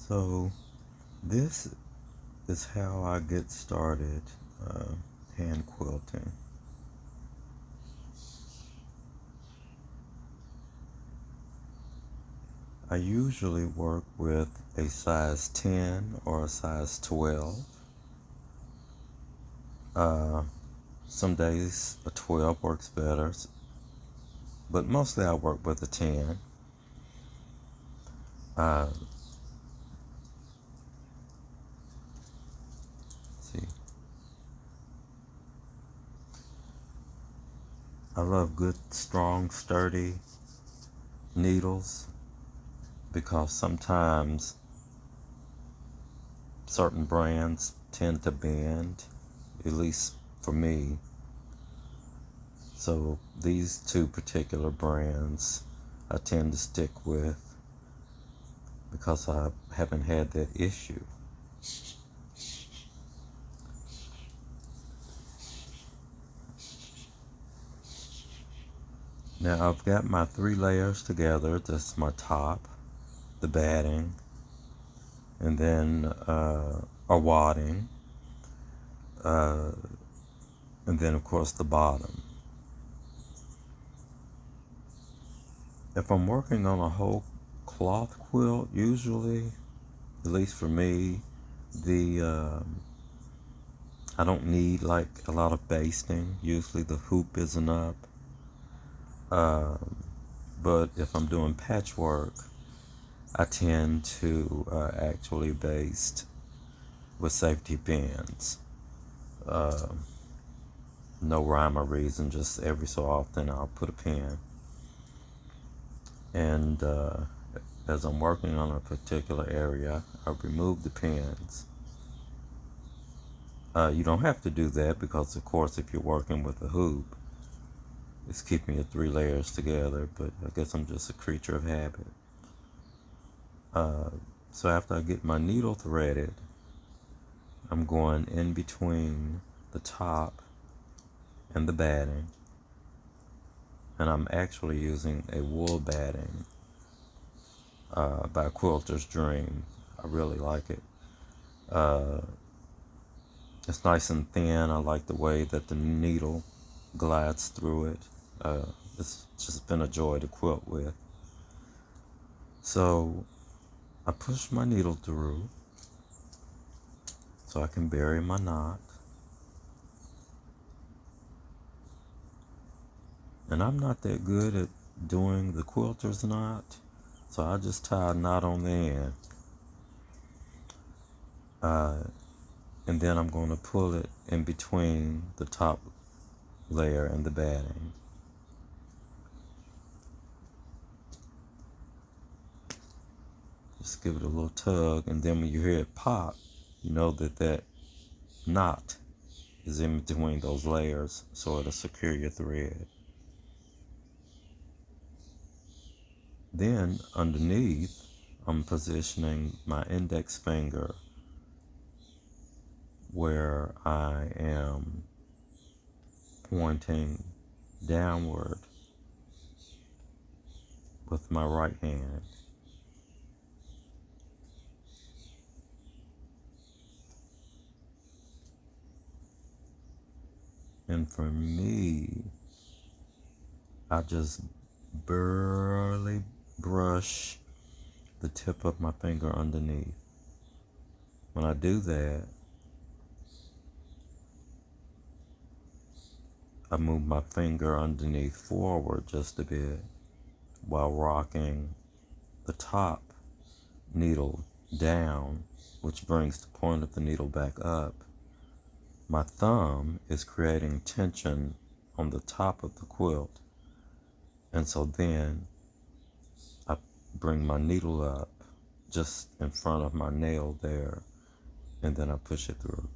So this is how I get started hand quilting. I usually work with a size 10 or a size 12. Some days a 12 works better, but mostly I work with a 10. Uh, see, I love good, strong, sturdy needles because sometimes certain brands tend to bend, at least for me. So these two particular brands I tend to stick with because I haven't had that issue. Now I've got my 3 layers together. That's my top, the batting, and then a wadding, uh, and then of course the bottom. If I'm working on a whole cloth quilt, usually, at least for me, the I don't need like a lot of basting. Usually the hoop isn't up. But if I'm doing patchwork, I tend to actually baste with safety pins. Uh, no rhyme or reason, just every so often I'll put a pin. And as I'm working on a particular area, I remove the pins. You don't have to do that because, of course, if you're working with a hoop, it's keeping your 3 layers together, but I guess I'm just a creature of habit. So after I get my needle threaded, I'm going in between the top and the batting, and I'm actually using a wool batting by Quilter's Dream. I really like it. It's nice and thin. I like the way that the needle glides through it. It's just been a joy to quilt with. So I push my needle through so I can bury my knot. And I'm not that good at doing the quilter's knot, so I just tie a knot on the end. And then I'm going to pull it in between the top layer and the batting. Just give it a little tug, and then when you hear it pop, you know that that knot is in between those layers, so it'll secure your thread. Then underneath, I'm positioning my index finger where I am pointing downward with my right hand. And for me, I just barely brush the tip of my finger underneath. When I do that, I move my finger underneath forward just a bit while rocking the top needle down, which brings the point of the needle back up. My thumb is creating tension on the top of the quilt, and so then I bring my needle up just in front of my nail there, and then I push it through.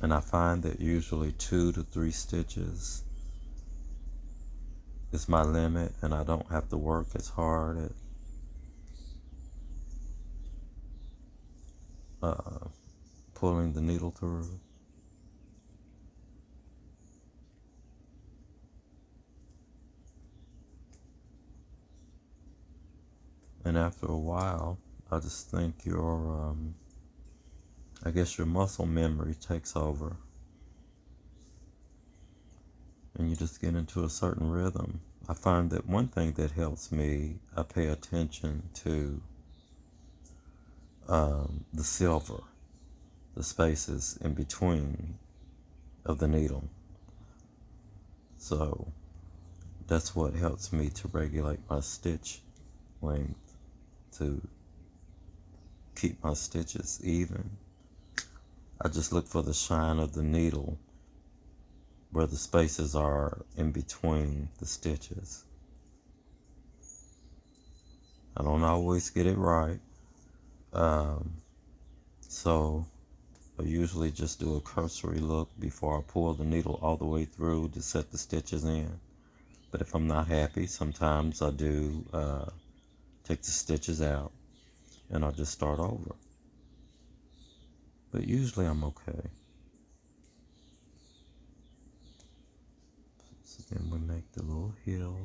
And I find that usually 2 to 3 stitches is my limit, and I don't have to work as hard at pulling the needle through. And after a while, I just think I guess your muscle memory takes over, and you just get into a certain rhythm. I find that one thing that helps me, I pay attention to the silver, the spaces in between of the needle. So that's what helps me to regulate my stitch length, to keep my stitches even. I just look for the shine of the needle where the spaces are in between the stitches. I don't always get it right, so I usually just do a cursory look before I pull the needle all the way through to set the stitches in. But if I'm not happy, sometimes I do take the stitches out and I'll just start over. But usually I'm okay. So then we make the little heel,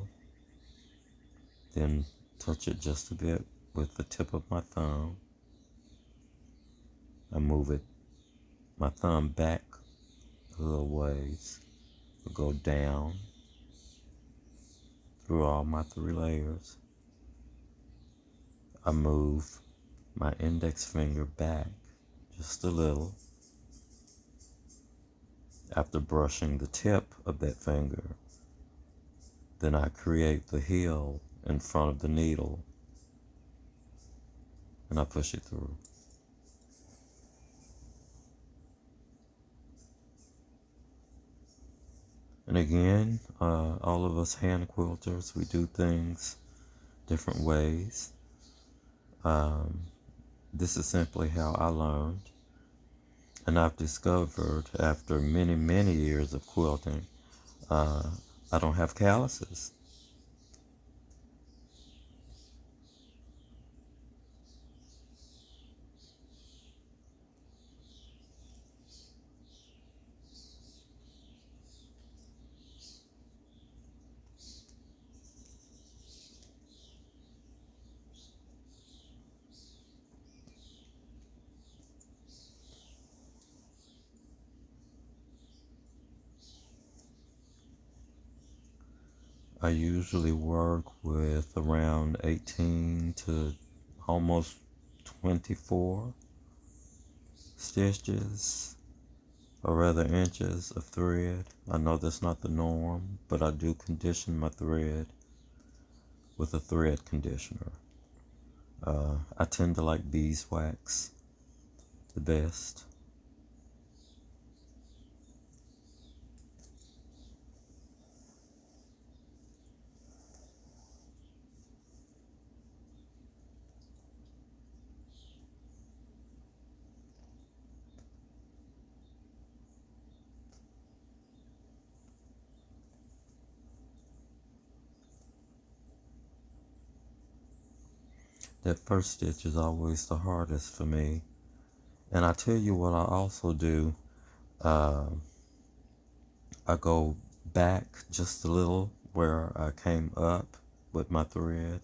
then touch it just a bit with the tip of my thumb. I move it, my thumb back a little ways, go down through all my 3 layers. I move my index finger back just a little after brushing the tip of that finger. Then I create the heel in front of the needle and I push it through. And again, all of us hand quilters, we do things different ways. This is simply how I learned. And I've discovered after many, many years of quilting, I don't have calluses. I usually work with around 18 to almost 24 stitches, or rather inches of thread. I know that's not the norm, but I do condition my thread with a thread conditioner. I tend to like beeswax the best. That first stitch is always the hardest for me. And I tell you what I also do. I go back just a little where I came up with my thread.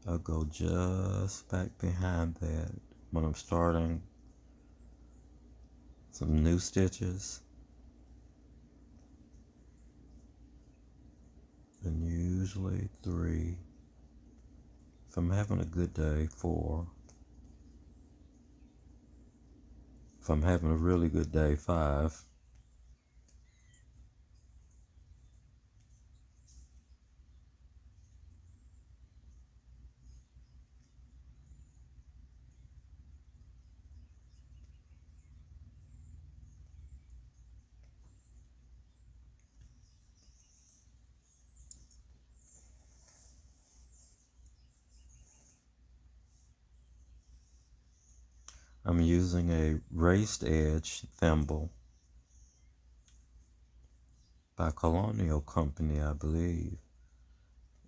I'll go just back behind that when I'm starting some new stitches. And usually 3. If I'm having a good day, 4. If I'm having a really good day, 5. I'm using a raised edge thimble by Colonial Company, I believe.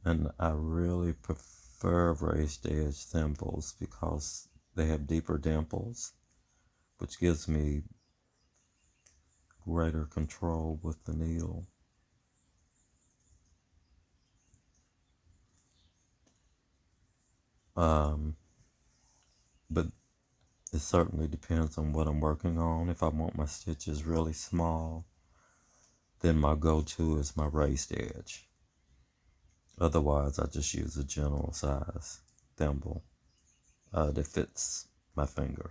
And I really prefer raised edge thimbles because they have deeper dimples, which gives me greater control with the needle. Um, but it certainly depends on what I'm working on. If I want my stitches really small, then my go-to is my raised edge. Otherwise, I just use a general size thimble that fits my finger.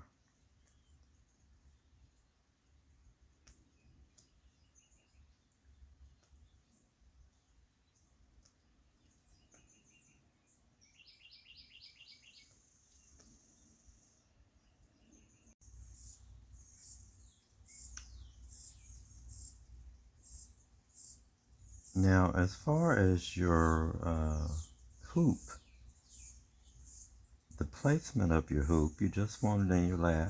Now, as far as your hoop, the placement of your hoop, you just want it in your lap.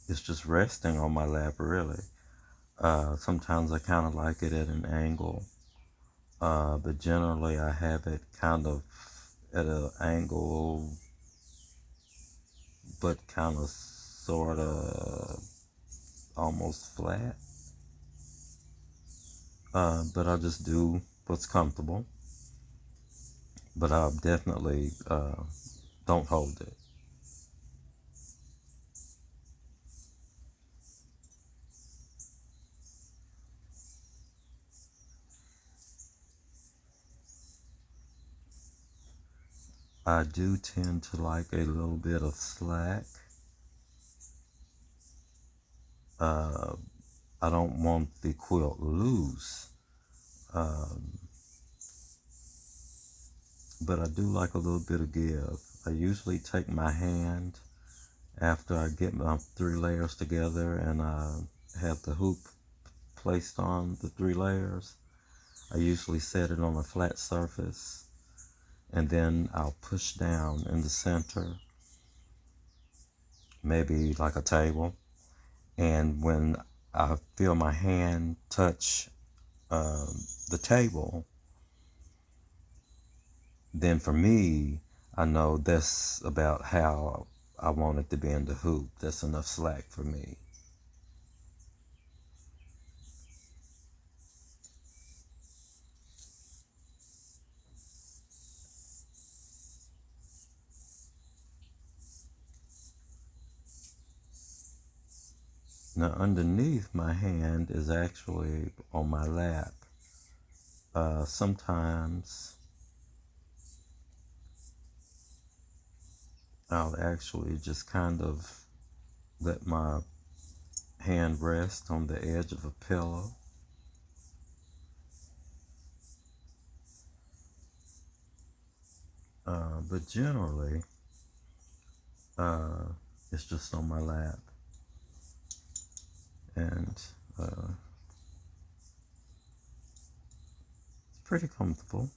It's just resting on my lap, really. Sometimes I kind of like it at an angle, but generally I have it kind of at an angle, but kind of sort of almost flat. But I just do what's comfortable. But I definitely don't hold it. I do tend to like a little bit of slack. Uh, I don't want the quilt loose, um, but I do like a little bit of give. I usually take my hand after I get my 3 layers together and I have the hoop placed on the 3 layers. I usually set it on a flat surface and then I'll push down in the center, maybe like a table. And when I feel my hand touch the table, then for me, I know that's about how I want it to be in the hoop. That's enough slack for me. Now, underneath my hand is actually on my lap. Sometimes I'll actually just kind of let my hand rest on the edge of a pillow. But generally, uh, it's just on my lap. And it's pretty comfortable.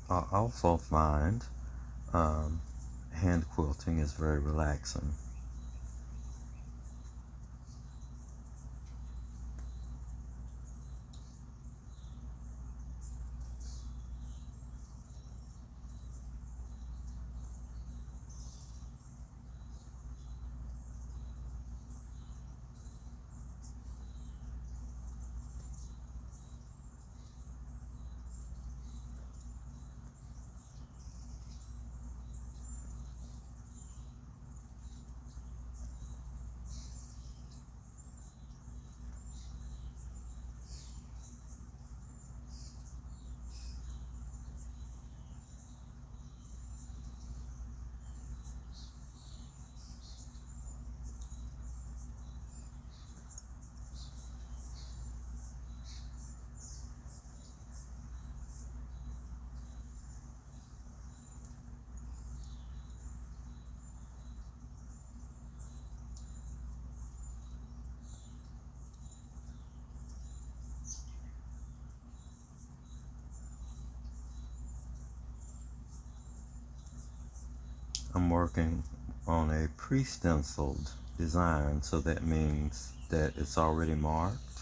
I also find um, hand quilting is very relaxing. I'm working on a pre-stenciled design, so that means that it's already marked.